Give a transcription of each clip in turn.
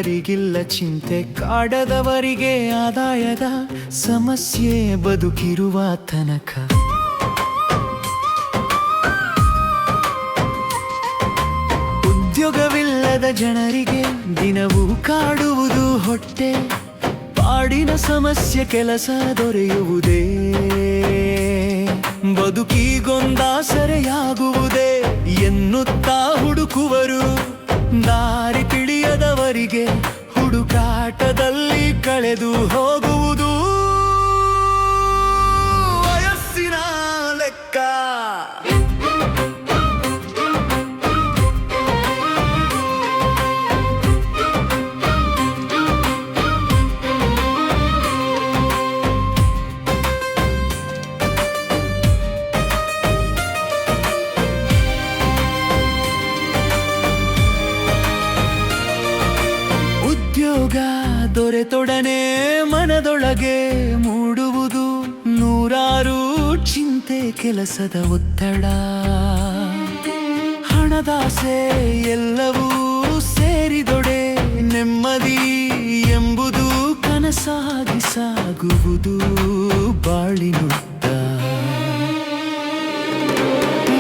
ದುಡಿದವರಿಗಿಲ್ಲ ಚಿಂತೆ, ಕಾಡದವರಿಗೆ ಆದಾಯದ ಸಮಸ್ಯೆ ಬದುಕಿರುವ ತನಕ. ಉದ್ಯೋಗವಿಲ್ಲದ ಜನರಿಗೆ ದಿನವೂ ಕಾಡುವುದು ಹೊಟ್ಟೆ, ಪಾಡಿನ ಸಮಸ್ಯೆ ಕೆಲಸ ದೊರೆಯುವುದೇ, ಬದುಕಿಗೊಂದಾಸರೆಯಾಗುವುದೇ ಎನ್ನುತ್ತಾ ಹುಡುಕುವರು. ದಾರಿ ತಿಳಿಯದವರಿಗೆ ಹುಡುಕಾಟದಲ್ಲಿ ಕಳೆದು ಹೋಗುವುದು ವಯಸ್ಸಿನ ಲೆಕ್ಕ. ಉದ್ಯೋಗ ದೊರೆತೊಡನೆ ಮನದೊಳಗೆ ಮೂಡುವುದು ನೂರಾರು ಚಿಂತೆ, ಕೆಲಸದ ಒತ್ತಡ, ಹಣದಾಸೆ ಎಲ್ಲವೂ ಸೇರಿದೊಡೆ ನೆಮ್ಮದಿ ಎಂಬುದು ಕನಸಾಗಿ ಸಾಗುವುದು ಬಾಳಿನುದ್ದ.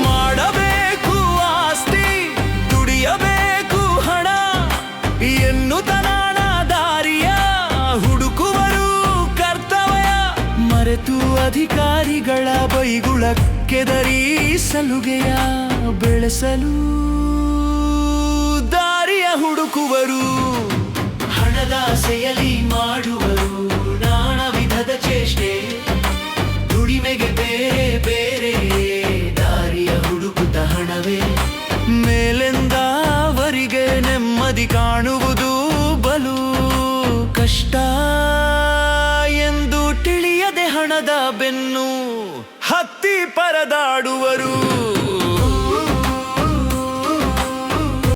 ಮಾಡಬೇಕು ಆಸ್ತಿ, ದುಡಿಯಬೇಕು ಹಣ ಎನ್ನುತ್ತ ಮರೆತು ಅಧಿಕಾರಿಗಳ ಬೈಗುಳಕ್ಕೆದರಿ ಸಲುಗೆಯ ಬೆಳೆಸಲು ದಾರಿಯ ಹುಡುಕುವರು. ಹಣದಾಸೆಯಲ್ಲಿ ಮಾಡುವರು ನಾನಾ ವಿಧದ ಚೇಷ್ಟೆ, ದುಡಿಮೆಗೆ ಬೇರೆ ಬೇರೆ ದಾರಿಯ ಹುಡುಕುತ್ತ ಹಣವೇ ಮೇಲೆಂದ ಅವರಿಗೆ ನೆಮ್ಮದಿ ಕಾಣುವುದು ಬಲು ಕಷ್ಟ ಎಂದು ತಿಳಿಯದೆ ಹಣದ ಬೆನ್ನು ಹತ್ತಿ ಪರದಾಡುವರು.